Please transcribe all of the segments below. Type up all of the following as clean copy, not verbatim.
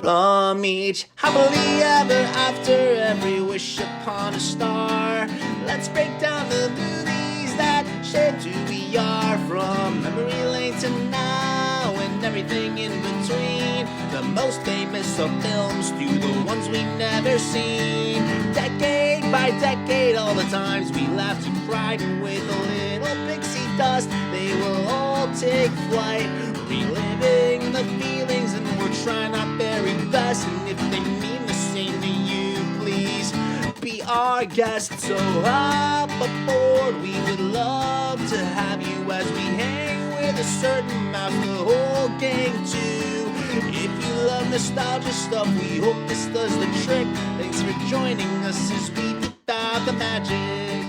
From each happily ever after, every wish upon a star. Let's break down the movies that shaped who we are. From memory lane to now and everything in between. The most famous of films to the ones we've never seen. Decade by decade, all the times we laughed and cried. And with a little pixie dust, they will all take flight. Reliving the feelings, and we're trying our very best. And if they mean the same to you, please be our guest. So hop aboard, we would love to have you as we hang with a certain mouth, the whole gang too. If you love nostalgia stuff, we hope this does the trick. Thanks for joining us as we deep dive the magic.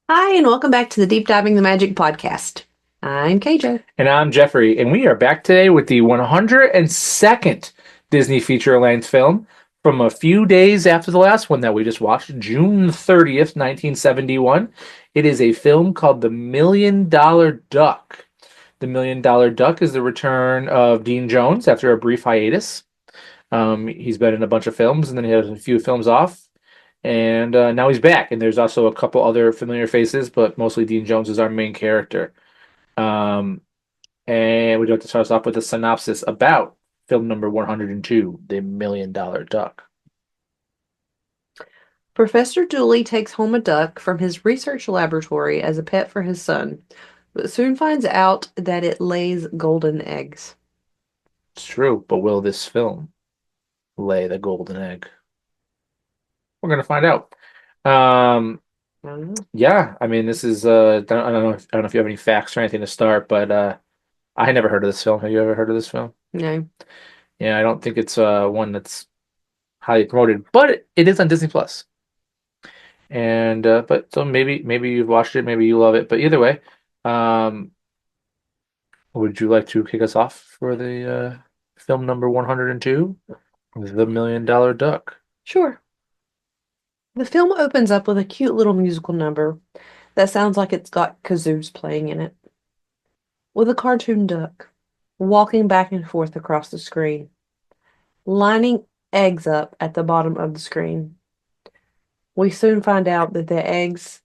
Hi, and welcome back to the Deep Diving the Magic podcast. I'm KJ. And I'm Jeffrey, and we are back today with the 102nd Disney feature-length film from a few days after the last one that we just watched, June 30th, 1971. It is a film called The $1 Million Duck. The $1 Million Duck is the return of Dean Jones after a brief hiatus. He's been in a bunch of films, and then he has a few films off. And now he's back, and there's also a couple other familiar faces, but mostly Dean Jones is our main character. And we'd like to start us off with a synopsis about film number 102, The $1 Million Duck. Professor Dooley takes home a duck from his research laboratory as a pet for his son, but soon finds out that it lays golden eggs. It's true, but will this film lay the golden egg? We're going to find out. Yeah, I mean, this is I don't know if you have any facts or anything to start, but I had never heard of this film. Have you ever heard of this film? No. Yeah, I don't think it's one that's highly promoted, but it is on Disney Plus. And but so maybe you've watched it, maybe you love it, but either way, would you like to kick us off for the film number 102, The $1 Million Duck? Sure. The film opens up with a cute little musical number that sounds like it's got kazoos playing in it, with a cartoon duck walking back and forth across the screen, lining eggs up at the bottom of the screen. We soon find out that the eggs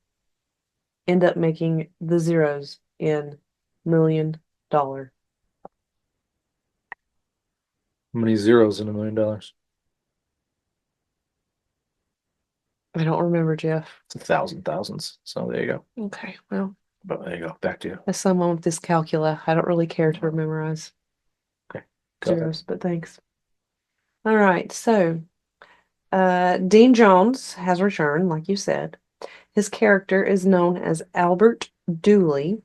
end up making the zeros in $1 million. How many zeros in $1 million? I don't remember, Jeff. It's 1,000 thousands. So there you go. Okay, well, But there you go. Back to you. as someone with dyscalculia, I don't really care to memorize Okay. Go ahead. zeros, but thanks. All right, so Dean Jones has returned, like you said. His character is known as Albert Dooley.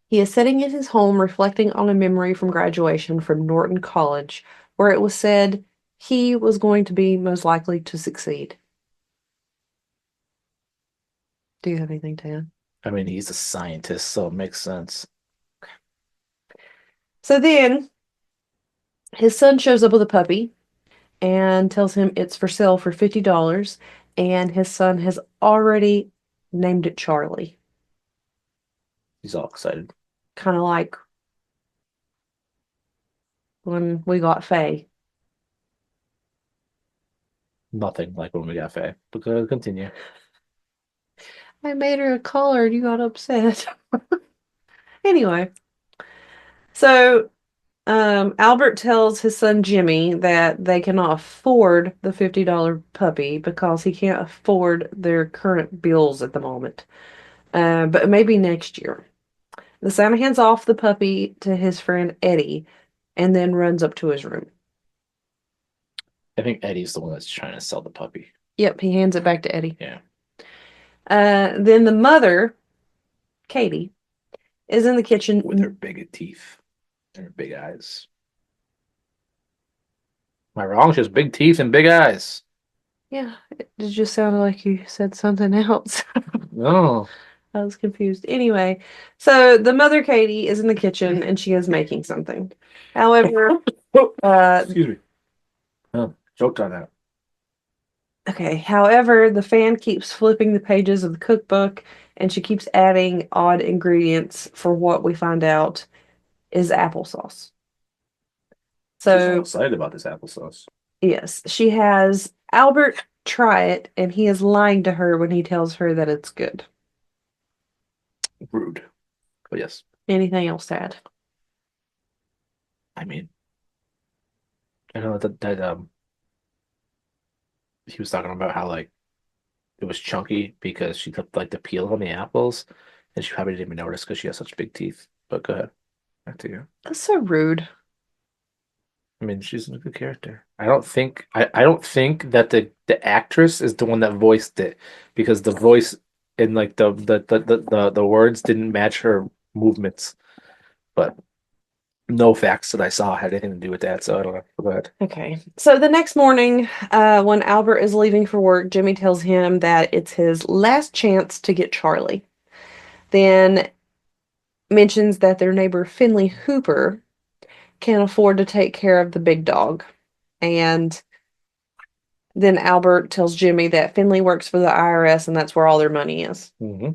He is sitting in his home reflecting on a memory from graduation from Norton College, where it was said he was going to be most likely to succeed. Do you have anything to add? I mean, he's a scientist, so it makes sense. So then his son shows up with a puppy and tells him it's for sale for $50, and his son has already named it Charlie. He's all excited. Kind of like when we got Faye. Nothing like when we got Faye. But continue. I made her a collar and you got upset. Anyway, so Albert tells his son Jimmy that they cannot afford the $50 puppy because he can't afford their current bills at the moment. But maybe next year. The son hands off the puppy to his friend Eddie and then runs up to his room. I think Eddie's the one that's trying to sell the puppy. Yep, he hands it back to Eddie. Yeah. Then the mother, Katie, is in the kitchen With her big teeth and her big eyes. Am I wrong? She has big teeth and big eyes. Yeah, it just sounded like you said something else. No. I was confused. Anyway, so the mother, Katie, is in the kitchen and she is making something. However, Excuse me. Oh, choked on that. okay, however, the fan keeps flipping the pages of the cookbook and she keeps adding odd ingredients for what we find out is applesauce. So excited about this applesauce. yes, she has Albert try it, and he is lying to her when he tells her that it's good. Rude. But yes. Anything else to add? I mean, I know that he was talking about how like it was chunky because she took like the peel on the apples, and she probably didn't even notice because she has such big teeth. But go ahead, back to you. That's so rude. I mean, she's a good character. I don't think that the actress is the one that voiced it because the voice and like the words didn't match her movements. But no facts that I saw had anything to do with that, so I don't know. Go ahead. Okay. So the next morning, when Albert is leaving for work, Jimmy tells him that it's his last chance to get Charlie. Then mentions that their neighbor Finley Hooper can afford to take care of the big dog. And then Albert tells Jimmy that Finley works for the IRS and that's where all their money is. Mm-hmm.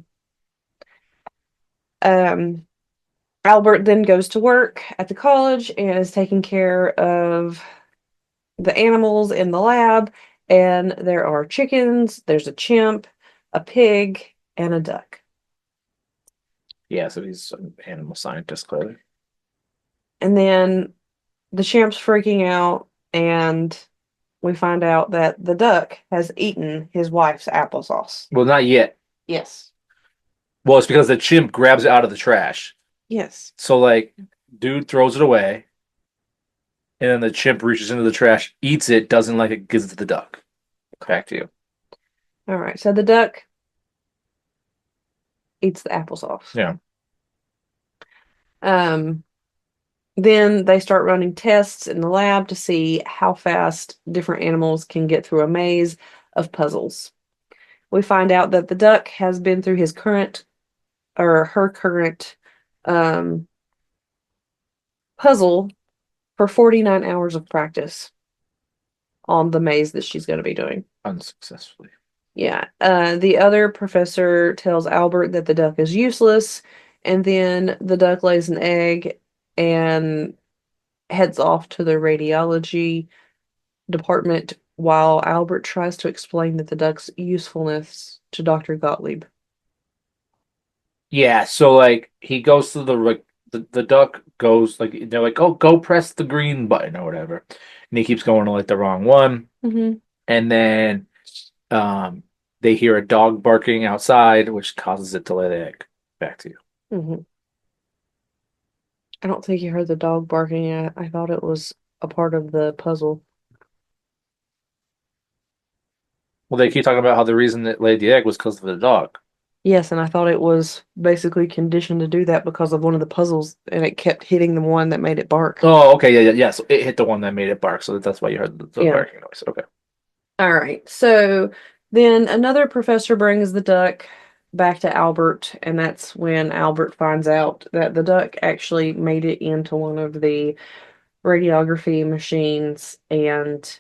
Albert then goes to work at the college and is taking care of the animals in the lab. And there are chickens, there's a chimp, a pig, and a duck. Yeah, so he's an animal scientist, clearly. And then the champ's freaking out, and we find out that the duck has eaten his wife's applesauce. Well, not yet. Yes. Well, it's because the chimp grabs it out of the trash. Yes. So, like, dude throws it away, and then the chimp reaches into the trash, eats it, doesn't like it, gives it to the duck. Back to you. All right. So the duck eats the applesauce. Yeah. Then they start running tests in the lab to see how fast different animals can get through a maze of puzzles. We find out that the duck has been through his current or her current puzzle for 49 hours of practice on the maze that she's going to be doing. Unsuccessfully. Yeah. The other professor tells Albert that the duck is useless, and then the duck lays an egg and heads off to the radiology department while Albert tries to explain that the duck's usefulness to Dr. Gottlieb. Yeah, so like he goes to the duck goes like they're like, oh, go press the green button or whatever, and he keeps going to like the wrong one, Mm-hmm. and then they hear a dog barking outside, which causes it to lay the egg. Back to you. Mm-hmm. I don't think you heard the dog barking yet. I thought it was a part of the puzzle. Well, they keep talking about how the reason it laid the egg was because of the dog. Yes, and I thought it was basically conditioned to do that because of one of the puzzles, and it kept hitting the one that made it bark. Oh, okay, yeah. So it hit the one that made it bark, so that's why you heard the Yeah. barking noise. Okay. All right. So then another professor brings the duck back to Albert, and that's when Albert finds out that the duck actually made it into one of the radiography machines and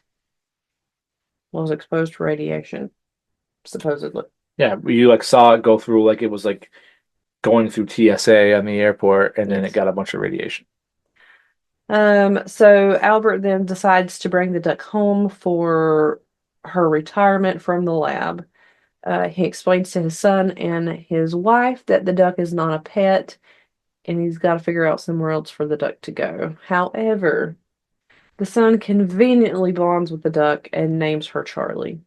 was exposed to radiation, supposedly. Yeah, you like saw it go through like it was like going through TSA on the airport, and then Yes. it got a bunch of radiation. So Albert then decides to bring the duck home for her retirement from the lab. He explains to his son and his wife that the duck is not a pet, and he's got to figure out somewhere else for the duck to go. However, the son conveniently bonds with the duck and names her Charlie.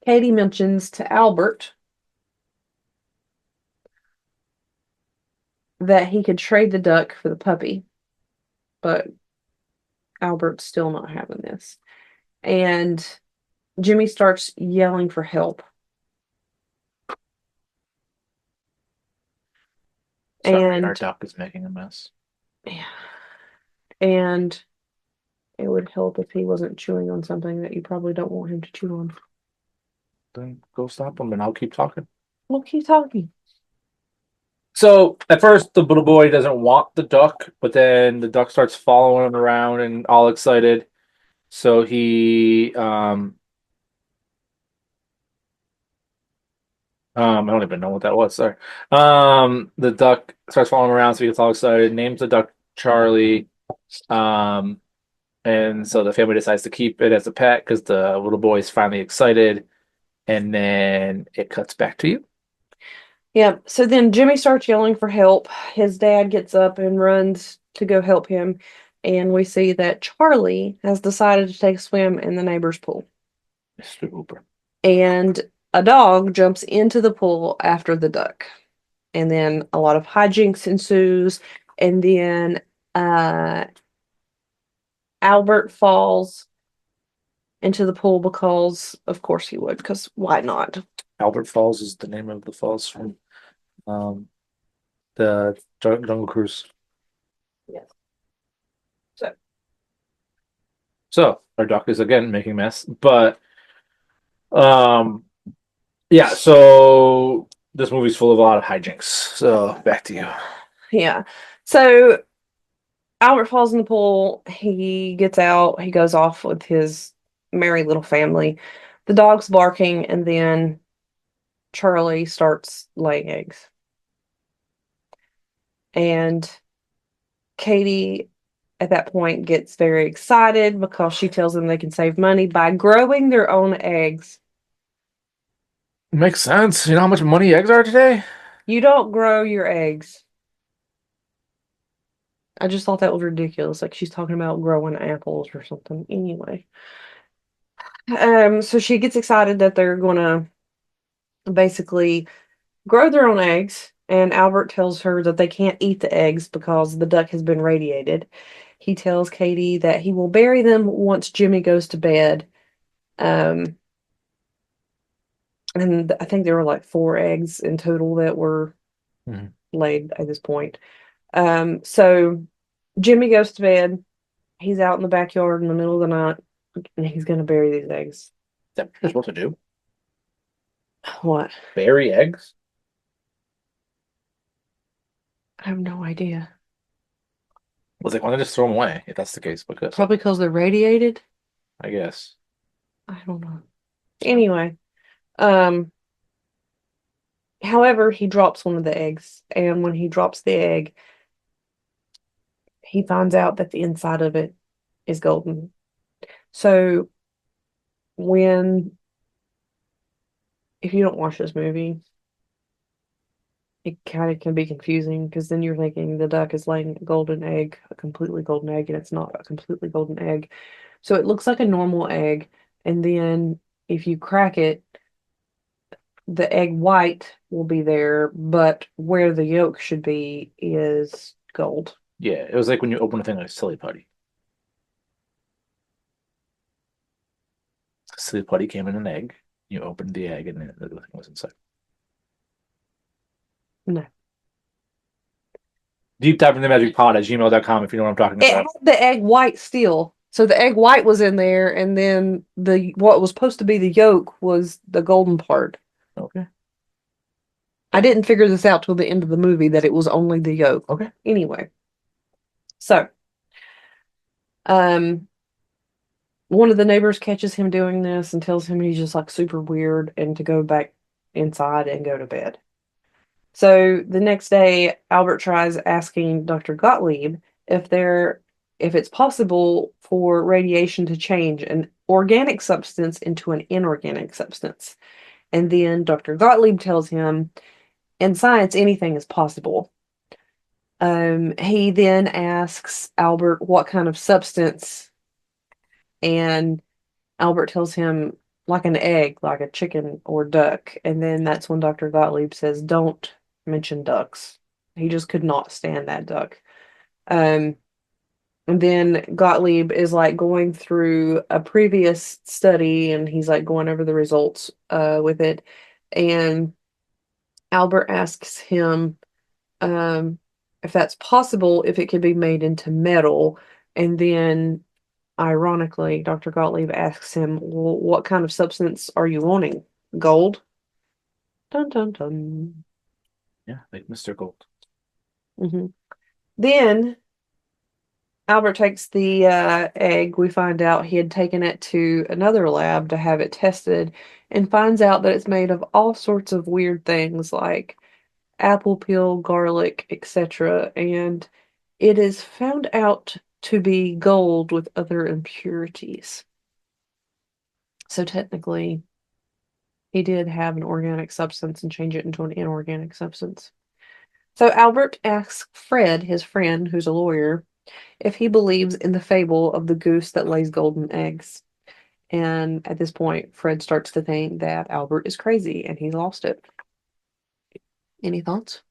Katie mentions to Albert that he could trade the duck for the puppy, but Albert's still not having this. And Jimmy starts yelling for help. Sorry, And our duck is making a mess. yeah. And it would help if he wasn't chewing on something that you probably don't want him to chew on. Then go stop him, and I'll keep talking. Well, keep talking. So at first, the little boy doesn't want the duck, but then the duck starts following him around and all excited. So he I don't even know what that was. Sorry. The duck starts following him around, so he gets all excited. Names the duck Charlie, Um, and so the family decides to keep it as a pet because the little boy is finally excited. And then it cuts back to you. Yeah. So then Jimmy starts yelling for help. His dad gets up and runs to go help him. And we see that Charlie has decided to take a swim in the neighbor's pool. Mr. Hooper. And a dog jumps into the pool after the duck. And then a lot of hijinks ensues. And then Albert falls into the pool because, of course, he would, because why not? Albert Falls is the name of the falls from um, the Jungle Cruise. Yes. So, So our duck is again making mess, but um, yeah. So this movie's full of a lot of hijinks. So back to you. yeah. So Albert falls in the pool. He gets out. He goes off with his merry little family. The dog's barking, and then Charlie starts laying eggs. And Katie, at that point, gets very excited because she tells them they can save money by growing their own eggs. Makes sense. You know how much money eggs are today? You don't grow your eggs. I just thought that was ridiculous. Like she's talking about growing apples or something. Anyway. So she gets excited that they're gonna basically grow their own eggs, and Albert tells her that they can't eat the eggs because the duck has been radiated. He tells Katie that he will bury them once Jimmy goes to bed. Um, and I think there were like 4 eggs in total that were Mhm. laid at this point. So Jimmy goes to bed. He's out in the backyard in the middle of the night, and he's going to bury these eggs. Is that what you're supposed to do? What? Bury eggs? I have no idea. I was like, why don't I just throw them away if that's the case? Because Probably because they're radiated. I guess. I don't know. Anyway, um, however, he drops one of the eggs, and when he drops the egg, he finds out that the inside of it is golden. So when if you don't watch this movie, it kind of can be confusing because then you're thinking the duck is laying a golden egg, a completely golden egg, and it's not a completely golden egg. So it looks like a normal egg, and then if you crack it, the egg white will be there, but where the yolk should be is gold. Yeah, it was like when you open a thing like Silly Putty. Silly Putty came in an egg. You opened the egg and the thing was inside. No. Deep dive in the magic pod at gmail.com if you know what I'm talking It about. had the egg white still. So the egg white was in there, and then the what was supposed to be the yolk was the golden part. Okay. I didn't figure this out till the end of the movie that it was only the yolk. Okay. Anyway, so um one of the neighbors catches him doing this and tells him he's just like super weird and to go back inside and go to bed. So the next day, Albert tries asking Dr. Gottlieb if it's possible for radiation to change an organic substance into an inorganic substance. And then Dr. Gottlieb tells him, in science, anything is possible. He then asks Albert what kind of substance, and Albert tells him like an egg, like a chicken or duck. And then that's when Dr. Gottlieb says, don't mention ducks. He just could not stand that duck. And then Gottlieb is like going through a previous study and he's like going over the results with it. And Albert asks him if that's possible, if it could be made into metal. And then ironically, Dr. Gottlieb asks him, well, what kind of substance are you wanting? Gold? Dun dun dun. Yeah, like Mr. Gold. Then Albert takes the egg. We find out he had taken it to another lab to have it tested and finds out that it's made of all sorts of weird things like apple peel, garlic, etc. And it is found out to be gold with other impurities. So technically, he did have an organic substance and change it into an inorganic substance. So Albert asks Fred, his friend, who's a lawyer, if he believes in the fable of the goose that lays golden eggs. And at this point, Fred starts to think that Albert is crazy and he's lost it. Any thoughts?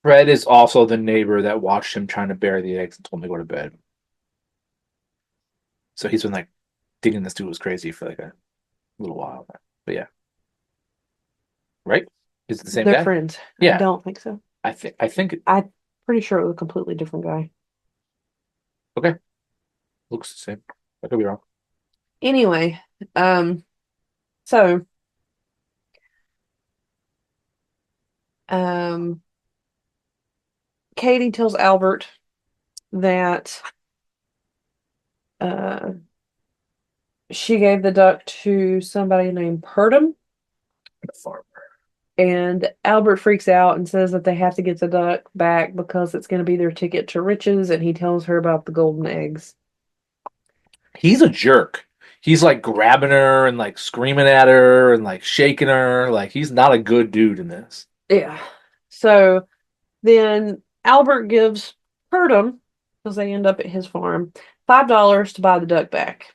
Fred is also the neighbor that watched him trying to bury the eggs and told him to go to bed. So he's been like thinking this dude was crazy for like a little while. But yeah. Right? Is it the same They're guy? friends. Yeah. I don't think so. I think I'm pretty sure it was a completely different guy. okay. Looks the same. I could be wrong. Anyway, so um Katie tells Albert that uh she gave the duck to somebody named Purdom, The farmer. and Albert freaks out and says that they have to get the duck back because it's going to be their ticket to riches, and he tells her about the golden eggs. He's a jerk. He's like grabbing her and like screaming at her and like shaking her. Like he's not a good dude in this. Yeah. So then Albert gives Purdom, because they end up at his farm, $5 to buy the duck back.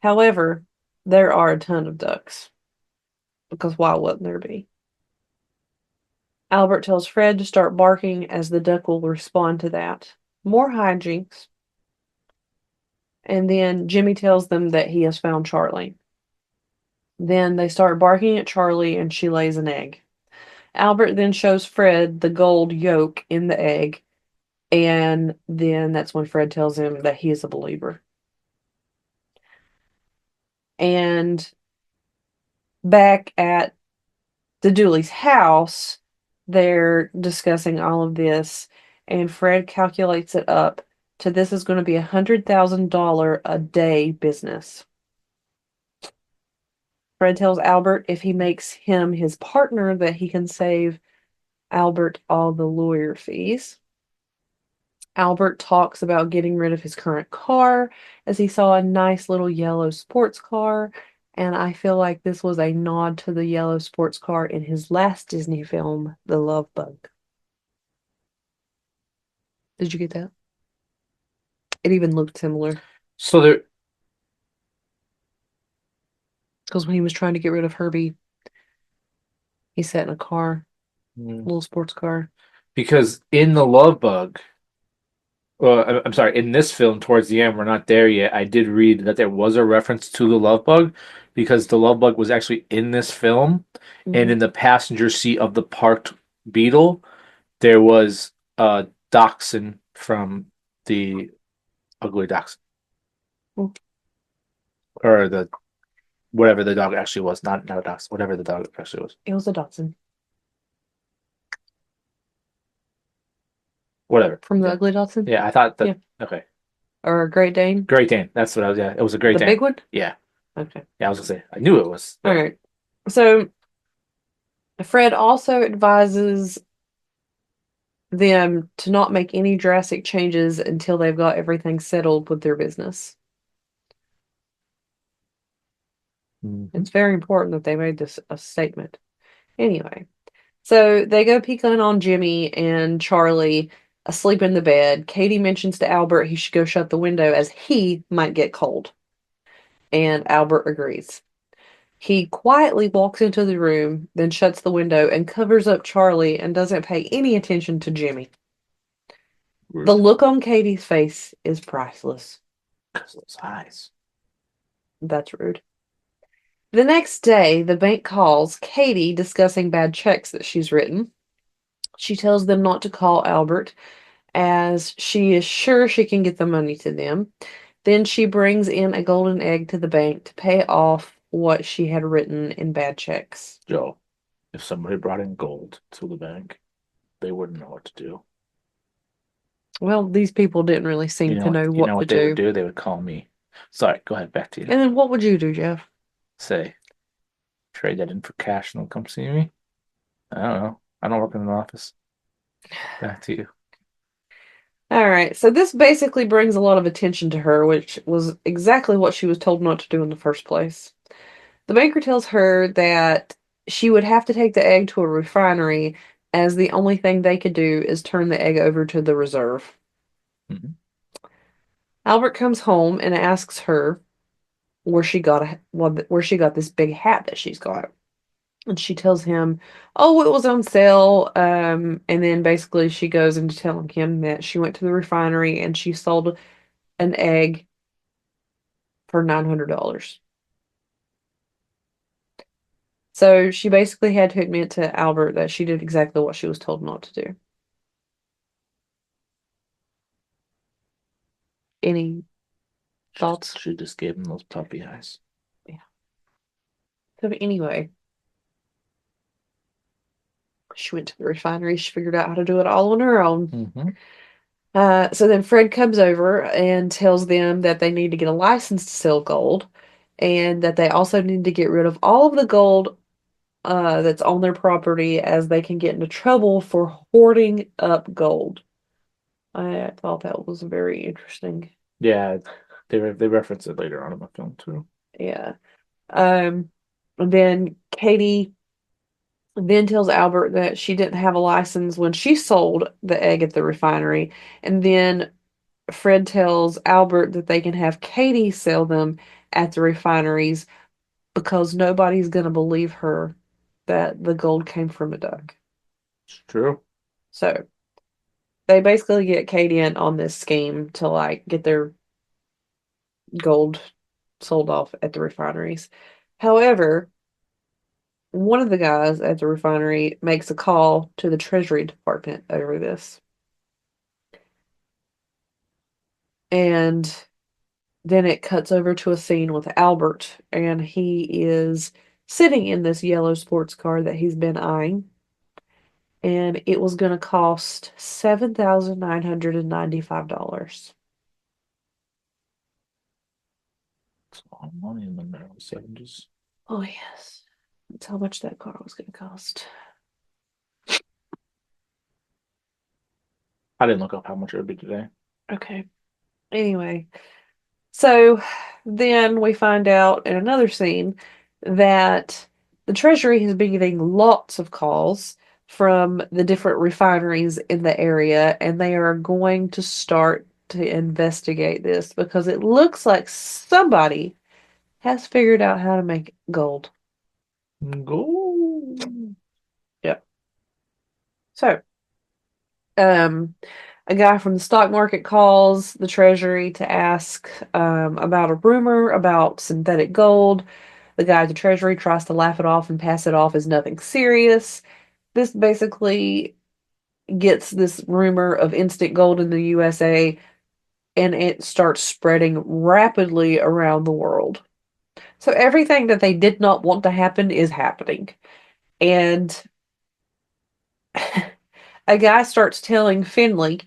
However, there are a ton of ducks, because why wouldn't there be? Albert tells Fred to start barking as the duck will respond to that. More hijinks. And then Jimmy tells them that he has found Charlie. Then they start barking at Charlie and she lays an egg. Albert then shows Fred the gold yolk in the egg, and then that's when Fred tells him that he is a believer. And back at the Dooley's house, they're discussing all of this, and Fred calculates it up to this is going to be $100,000 a day business. Fred tells Albert if he makes him his partner that he can save Albert all the lawyer fees. Albert talks about getting rid of his current car as he saw a nice little yellow sports car, and I feel like this was a nod to the yellow sports car in his last Disney film, The Love Bug. Did you get that? It even looked similar So there, because when he was trying to get rid of Herbie, he sat in a car, little sports car. because in the Love Bug, I'm sorry, in this film, towards the end, we're not there yet. I did read that there was a reference to the Love Bug because the Love Bug was actually in this film, and in the passenger seat of the parked Beetle, there was a dachshund from the Ugly Dachshund, Mm. or the whatever the dog actually was, not a dachshund, whatever the dog actually was, It was a Dachshund whatever. from the Ugly Dachshund. Yeah, I thought that. Yeah. Okay, Or a Great Dane. Great Dane. That's what I was. Yeah, it was a Great The Dane. big one? Yeah, Okay. yeah. I was gonna say I knew it was. All right. So Fred also advises them to not make any drastic changes until they've got everything settled with their business. It's very important that they made this a statement. Anyway, so they go peeking on Jimmy and Charlie asleep in the bed. Katie mentions to Albert he should go shut the window as he might get cold. And Albert agrees. He quietly walks into the room, then shuts the window and covers up Charlie and doesn't pay any attention to Jimmy. The look on Katie's face is priceless. Those eyes. That's rude. The next day, the bank calls Katie discussing bad checks that she's written. She tells them not to call Albert as she is sure she can get the money to them. Then she brings in a golden egg to the bank to pay off what she had written in bad checks. Joe, if somebody brought in gold to the bank, they wouldn't know what to do. Well, these people didn't really seem to know You know what what to they do. would do? They would call me. Sorry, go ahead, back to you. And then what would you do, Jeff? Say, trade that in for cash and they'll come see me. I don't know. I don't work in an office. Back to you. All right, so this basically brings a lot of attention to her, which was exactly what she was told not to do in the first place. The banker tells her that she would have to take the egg to a refinery, as the only thing they could do is turn the egg over to the reserve. Mhm. Albert comes home and asks her where she got this big hat that she's got. And she tells him, "Oh, it was on sale." And then basically she goes into telling him that she went to the refinery and she sold an egg for $900. So she basically had to admit to Albert that she did exactly what she was told not to do. Any thoughts? She just gave him those puppy eyes. Yeah. So anyway, she went to the refinery. She figured out how to do it all on her own. Mm-hmm. So then Fred comes over and tells them that they need to get a license to sell gold, and that they also need to get rid of all of the gold that's on their property, as they can get into trouble for hoarding up gold. I thought that was very interesting. Yeah, they reference it later on in the film too. Yeah. And then Katie then tells Albert that she didn't have a license when she sold the egg at the refinery. And then Fred tells Albert that they can have Katie sell them at the refineries because nobody's going to believe her that the gold came from a duck. It's true. So they basically get Katie in on this scheme to like get their gold sold off at the refineries. However, one of the guys at the refinery makes a call to the Treasury Department over this. And then it cuts over to a scene with Albert, and he is sitting in this yellow sports car that he's been eyeing. And it was going to cost $7,995. It's a lot of money in the early 70s. Oh, yes. That's how much that car was going to cost. I didn't look up how much it would be today. Okay. Anyway, so then we find out in another scene that the Treasury has been getting lots of calls from the different refineries in the area, and they are going to start to investigate this because it looks like somebody has figured out how to make gold. Go. Yep. So, a guy from the stock market calls the Treasury to ask about a rumor about synthetic gold. The guy at the Treasury tries to laugh it off and pass it off as nothing serious. This basically gets this rumor of instant gold in the USA, and it starts spreading rapidly around the world. So everything that they did not want to happen is happening. And a guy starts telling Finley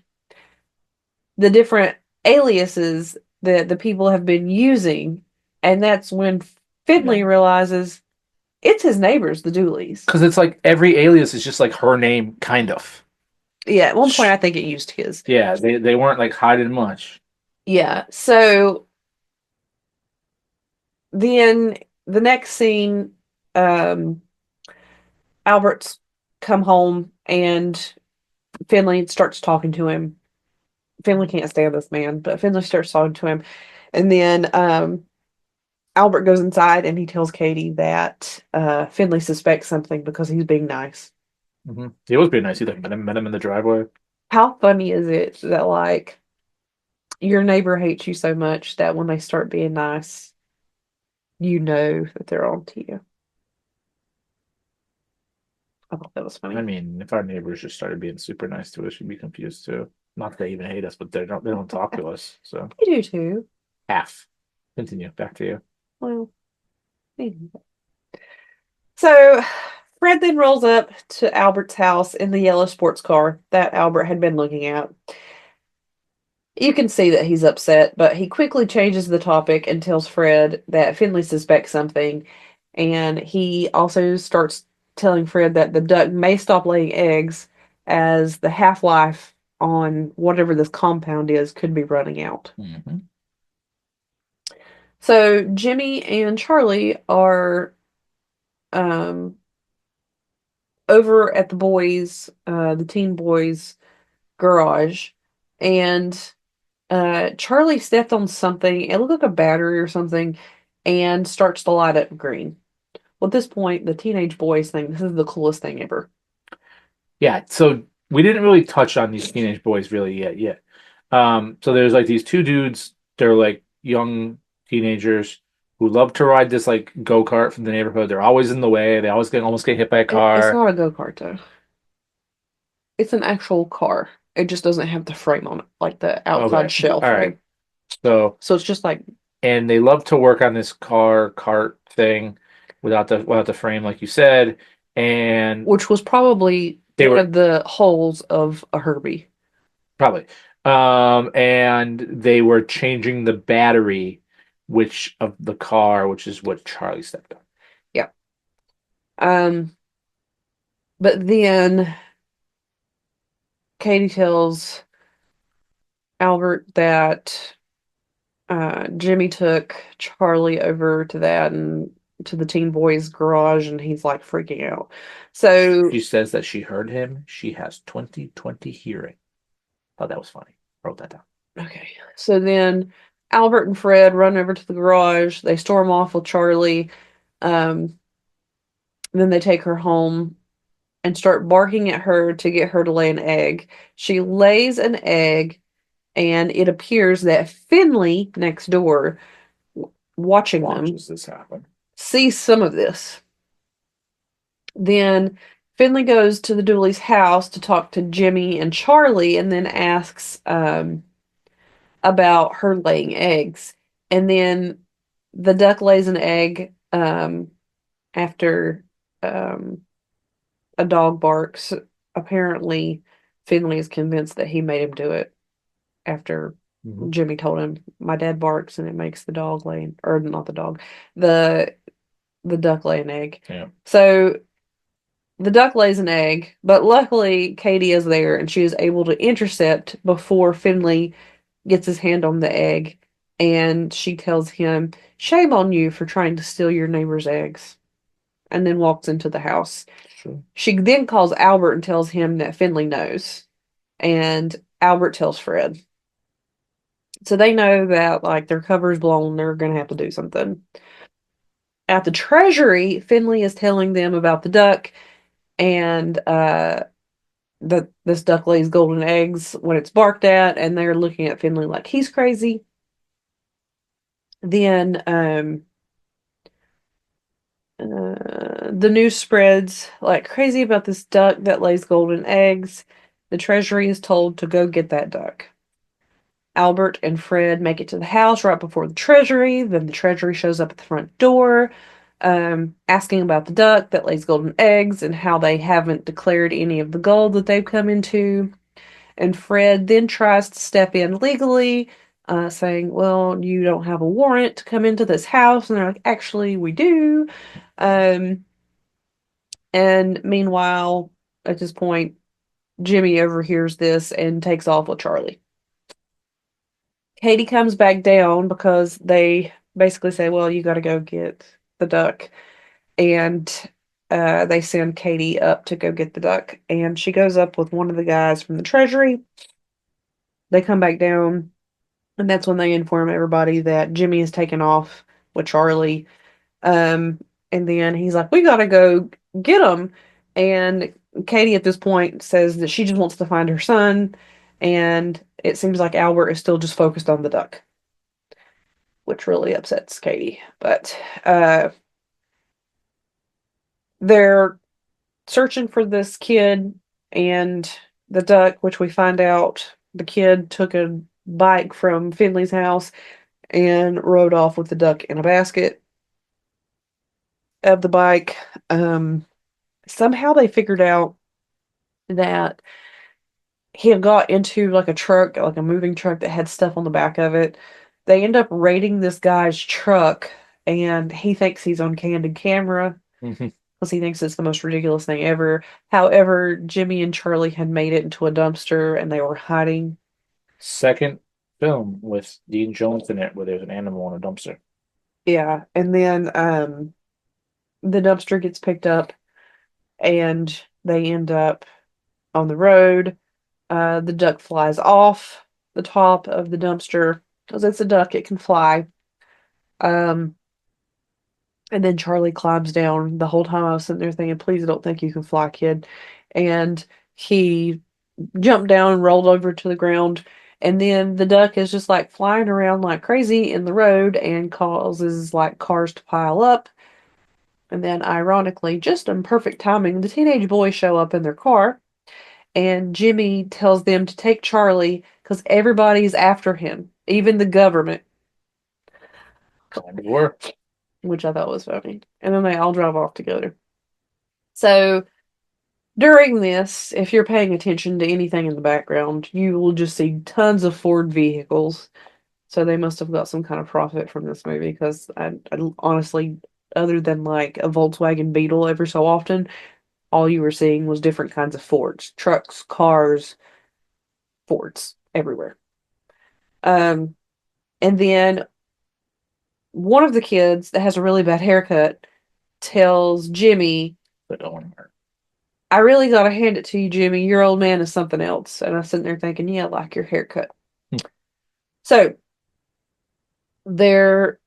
the different aliases that the people have been using, and that's when Finley realizes it's his neighbors, the Dooleys. Because it's like every alias is just like her name, kind of. Yeah, at one point I think it used his. Yeah, they weren't like hiding much. Yeah, so then the next scene, Albert's come home and Finley starts talking to him. Finley can't stand this man, but Finley starts talking to him. And then Albert goes inside and he tells Katie that Finley suspects something because he's being nice. Mm-hmm. He was pretty nice. He like met him in the driveway. How funny is it that like your neighbor hates you so much that when they start being nice, you know that they're on to you? I thought that was funny. I mean, if our neighbors just started being super nice to us, we'd be confused too. Not that they even hate us, but they don't talk to us. So I do too. half. Continue. Back to you. Well, anyway. So Fred then rolls up to Albert's house in the yellow sports car that Albert had been looking at. You can see that he's upset, but he quickly changes the topic and tells Fred that Finley suspects something. And he also starts telling Fred that the duck may stop laying eggs as the half-life on whatever this compound is could be running out. Mm-hmm. So Jimmy and Charlie are um, over at the teen boys' garage, and Charlie stepped on something. It looked like a battery or something, and starts to light up green. Well, at this point, the teenage boys think this is the coolest thing ever. Yeah, so we didn't really touch on these teenage boys really yet. So there's like these two dudes, they're like young teenagers who love to ride this like go-kart from the neighborhood. They're always in the way. They almost get hit by a It's car. not a go-kart though. It's an actual car. It just doesn't have the frame on it, like the outside Okay. shell All frame. right. So So it's just like, and they love to work on this cart thing without the frame, like you said. And which was probably they one were of the holes of a Herbie. probably and they were changing the battery which of the car, which is what Charlie stepped on. Yeah. Um, but then Katie tells Albert that Jimmy took Charlie over to that and to the teen boys' garage, and he's like freaking out. So She says that she heard him. She has 20/20 hearing. Thought that was funny. Wrote that down. okay. So then Albert and Fred run over to the garage. They storm off with Charlie. Um, then they take her home and start barking at her to get her to lay an egg. She lays an egg, and it appears that Finley next door, watching them, Watches this happen. sees some of this. Then Finley goes to the Dooleys' house to talk to Jimmy and Charlie, and then asks about her laying eggs. And then the duck lays an egg after a dog barks. Apparently, Finley is convinced that he made him do it after Mhm. Jimmy told him, "My dad barks and it makes the dog lay," or not the dog, the duck lay an egg. Yeah. So the duck lays an egg, but luckily Katie is there and she is able to intercept before Finley gets his hand on the egg, and she tells him, "Shame on you for trying to steal your neighbor's eggs," and then walks into the house. Sure. She then calls Albert and tells him that Finley knows, and Albert tells Fred. So they know that like their cover's blown, they're gonna have to do something. At the treasury, Finley is telling them about the duck and that this duck lays golden eggs when it's barked at, and they're looking at Finley like he's crazy. Then the news spreads like crazy about this duck that lays golden eggs. The treasury is told to go get that duck. Albert and Fred make it to the house right before the treasury. Then the treasury shows up at the front door, asking about the duck that lays golden eggs and how they haven't declared any of the gold that they've come into. And Fred then tries to step in legally, saying, "Well, you don't have a warrant to come into this house." And they're like, "Actually, we do." Um, and meanwhile, at this point, Jimmy overhears this and takes off with Charlie. Katie comes back down because they basically say, "Well, you got to go get the duck." And they send Katie up to go get the duck. And she goes up with one of the guys from the treasury. They come back down, and that's when they inform everybody that Jimmy is taken off with Charlie. And then he's like, "We got to go get him." And Katie at this point says that she just wants to find her son. And it seems like Albert is still just focused on the duck, which really upsets Katie. But they're searching for this kid and the duck, which we find out the kid took a bike from Finley's house and rode off with the duck in a basket of the bike. Somehow they figured out that he had got into like a truck, like a moving truck that had stuff on the back of it. They end up raiding this guy's truck, and he thinks he's on candid camera. Mhm. because he thinks it's the most ridiculous thing ever. However, Jimmy and Charlie had made it into a dumpster and they were hiding. Second film with Dean Jones in it, where there's an animal in a dumpster. Yeah, and then the dumpster gets picked up and they end up on the road. The duck flies off the top of the dumpster because it's a duck, it can fly. Um, and then Charlie climbs down. The whole time I was sitting there thinking, please don't think you can fly, kid. And he jumped down and rolled over to the ground. And then the duck is just like flying around like crazy in the road and causes like cars to pile up. And then, ironically, just in perfect timing, the teenage boys show up in their car, and Jimmy tells them to take Charlie because everybody's after him, even the government, Kind of work. which I thought was funny. And then they all drive off together. So during this, if you're paying attention to anything in the background, you will just see tons of Ford vehicles. So they must have got some kind of profit from this movie because I honestly, other than like a Volkswagen Beetle every so often, all you were seeing was different kinds of Fords, trucks, cars, Fords everywhere. Um, and then one of the kids that has a really bad haircut tells Jimmy, But don't want to hurt. I really gotta hand it to you, Jimmy. Your old man is something else. And I'm sitting there thinking, yeah, I like your haircut. Hmm. So they're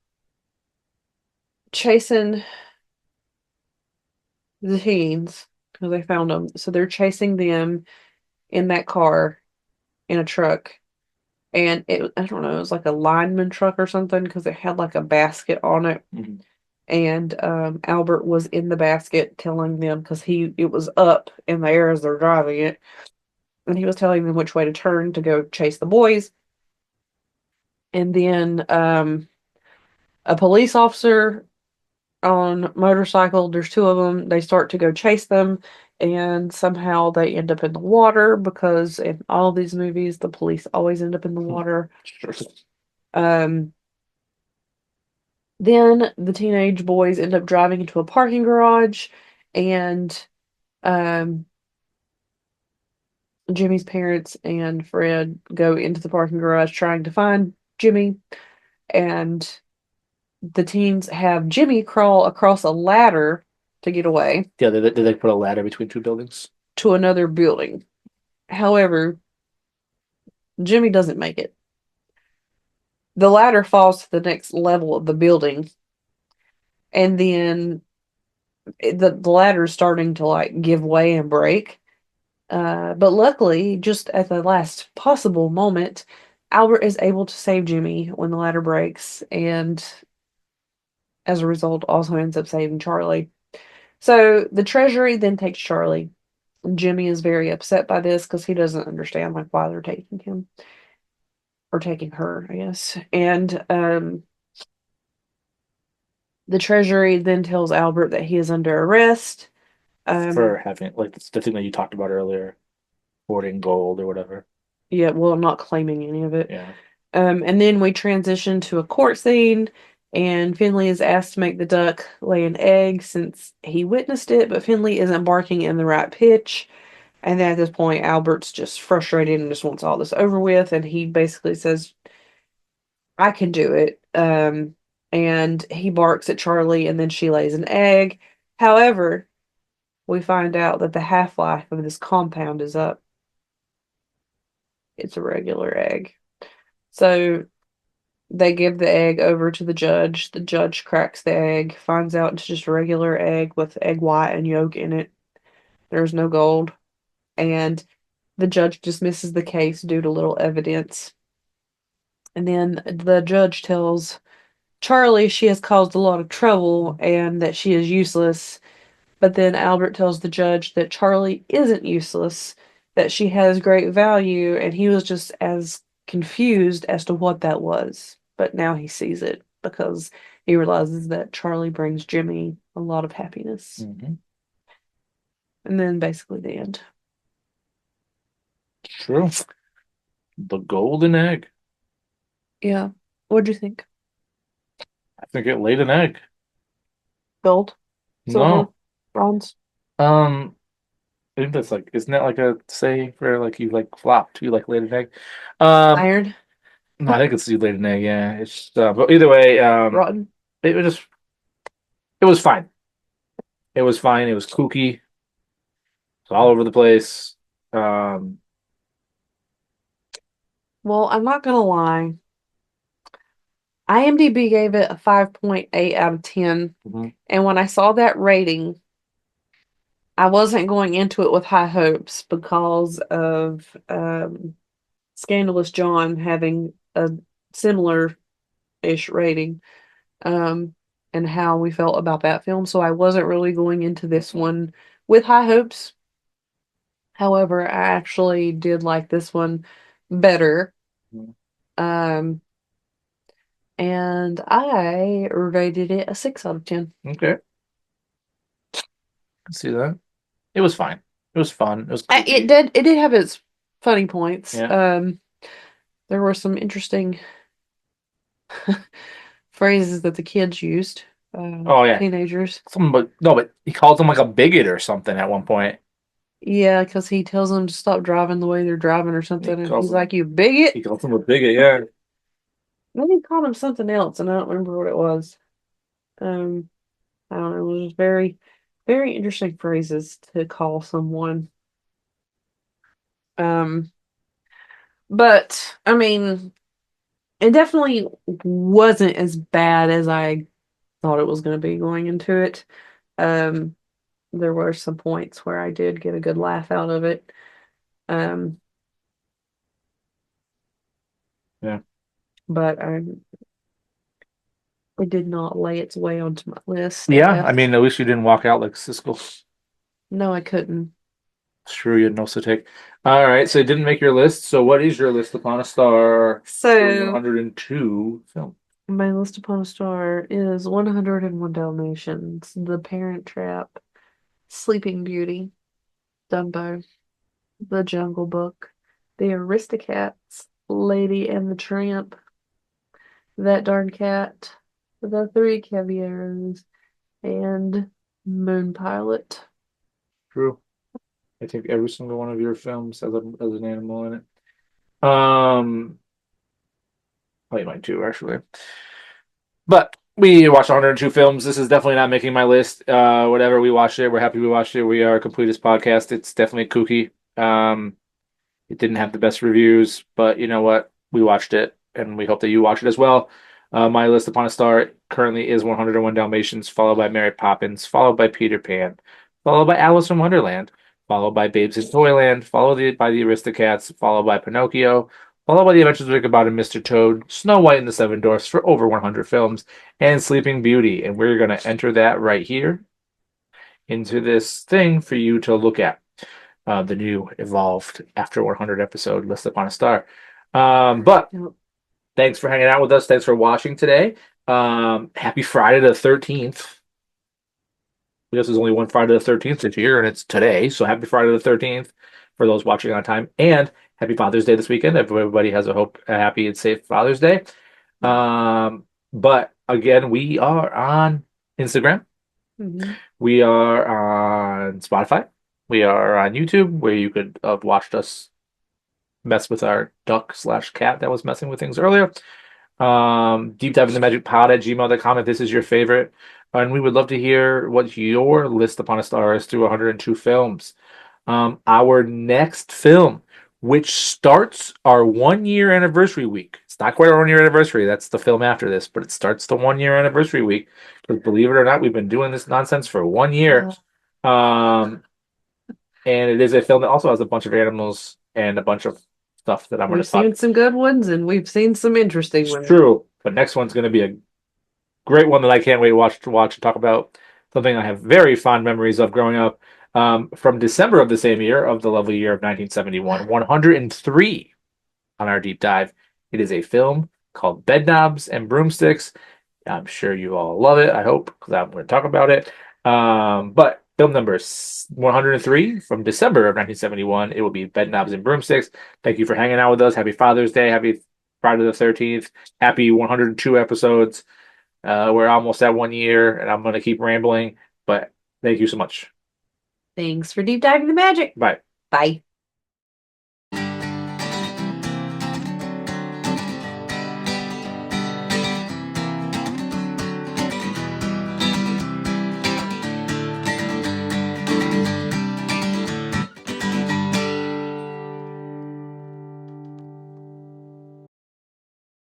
chasing the teens because they found them. So they're chasing them in that car in a truck. And I don't know, it was like a lineman truck or something because it had like a basket on it. Mhm. And Albert was in the basket telling them because it was up in the air as they're driving it. And he was telling them which way to turn to go chase the boys. And then a police officer on motorcycle, there's two of them, they start to go chase them, and somehow they end up in the water because in all these movies the police always end up in the water. Sure. um then the teenage boys end up driving into a parking garage, and um Jimmy's parents and Fred go into the parking garage trying to find Jimmy, and the teens have Jimmy crawl across a ladder to get away Yeah, did they put a ladder between two buildings? to another building. However, Jimmy doesn't make it. The ladder falls to the next level of the building, and then the ladder is starting to like give way and break. But luckily, just at the last possible moment, Albert is able to save Jimmy when the ladder breaks, and as a result, also ends up saving Charlie. So the Treasury then takes Charlie. Jimmy is very upset by this because he doesn't understand like why they're taking him or taking her, I guess. And the Treasury then tells Albert that he is under arrest. For having like the thing that you talked about earlier, hoarding gold or whatever. Yeah, well, not claiming any of it. Yeah. And then we transition to a court scene, and Finley is asked to make the duck lay an egg since he witnessed it, but Finley isn't barking in the right pitch. And then at this point, Albert's just frustrated and just wants all this over with, and he basically says, I can do it. And he barks at Charlie, and then she lays an egg. However, we find out that the half-life of this compound is up. It's a regular egg. So they give the egg over to the judge. The judge cracks the egg, finds out it's just a regular egg with egg white and yolk in it. There's no gold. And the judge dismisses the case due to little evidence. And then the judge tells Charlie she has caused a lot of trouble and that she is useless. But then Albert tells the judge that Charlie isn't useless, that she has great value, and he was just as confused as to what that was. But now he sees it because he realizes that Charlie brings Jimmy a lot of happiness. Mm-hmm. And then basically the end. True. The golden egg. Yeah. What'd you think? I think it laid an egg. Gold? Silver? No, Bronze. Um, I think that's like, isn't that like a say for like you like flopped, you like laid an egg? Um, Iron. no, I think it's you laid an egg. Yeah, it's but either way, Rotten. it was just it was fine. It was fine. It was kooky. It was all over the place. Um, Well, I'm not gonna lie. IMDb gave it a 5.8 out of 10. mhm. And when I saw that rating, I wasn't going into it with high hopes because of Scandalous John having a similar-ish rating, um, and how we felt about that film. So I wasn't really going into this one with high hopes. However, I actually did like this one better. Um, and I rated it a 6 out of 10. Okay, I see that. It was fine. It was fun. It was It kooky. did have its funny points. Yeah. There were some interesting phrases that the kids used, Oh yeah. teenagers. Something, but no, but he calls him like a bigot or something at one point. Yeah, because he tells them to stop driving the way they're driving or He something, and calls he's him like, "You bigot." he calls him a bigot. Yeah. Then he called him something else, and I don't remember what it was. Um, I don't know. It was just very, very interesting phrases to call someone. Um, but I mean, it definitely wasn't as bad as I thought it was going to be going into it. Um, there were some points where I did get a good laugh out of it. Um, Yeah. but it did not lay its way onto my list. Yeah. I mean, at least you didn't walk out like Siskel. No, I couldn't. True, you had no to take. All right, so it didn't make your list. So what is your list upon a star for So 102 film? my list upon a star is 101 Dalmatians, The Parent Trap, Sleeping Beauty, Dumbo, The Jungle Book, The Aristocats, Lady and the Tramp, That Darn Cat, The Three Caballeros, and Moon Pilot. True. I think every single one of your films has an animal in it. Probably mine too, actually. But we watched 102 films. This is definitely not making my list. Whatever, we watched it. We're happy we watched it. We are a completist podcast. It's definitely kooky. It didn't have the best reviews, but you know what? We watched it, and we hope that you watch it as well. My list upon a star currently is 101 Dalmatians, followed by Mary Poppins, followed by Peter Pan, followed by Alice in Wonderland, followed by Babes in Toyland, followed by the Aristocats, followed by Pinocchio, followed by The Adventures of Ichabod and Mr. Toad, Snow White and the Seven Dwarfs for over 100 films, and Sleeping Beauty. And we're going to enter that right here into this thing for you to look at. The new evolved after 100 episode list upon a star. But Yep. thanks for hanging out with us. Thanks for watching today. Happy Friday the 13th. I guess there's only one Friday the 13th this year, and it's today. So happy Friday the 13th for those watching on time. And happy Father's Day this weekend. Everybody has a happy and safe Father's Day. But again, we are on Instagram. Mhm. We are on Spotify. We are on YouTube, where you could have watched us mess with our duck/cat that was messing with things earlier. Deep dive into magic pod at gmail.com if this is your favorite. And we would love to hear what your list upon a star is through 102 films. Our next film, which starts our 1 year anniversary week. It's not quite our 1 year anniversary. That's the film after this, but it starts the 1 year anniversary week. Because believe it or not, we've been doing this nonsense for 1 year. Um, and it is a film that also has a bunch of animals and a bunch of stuff that I'm going We've to talk. seen some good ones, and we've seen some interesting It's ones. true, but next one's going to be a great one that I can't wait to watch and talk about. Something I have very fond memories of growing up. From December of the same year, of the lovely year of 1971, 103 on our deep dive. It is a film called Bedknobs and Broomsticks. I'm sure you all love it. I hope, because I'm going to talk about it. But film number 103 from December of 1971. It will be Bedknobs and Broomsticks. Thank you for hanging out with us. Happy Father's Day. Happy Friday the 13th. Happy 102 episodes. We're almost at 1 year, and I'm going to keep rambling, but Thank you so much. Thanks for deep diving the magic. Bye. Bye.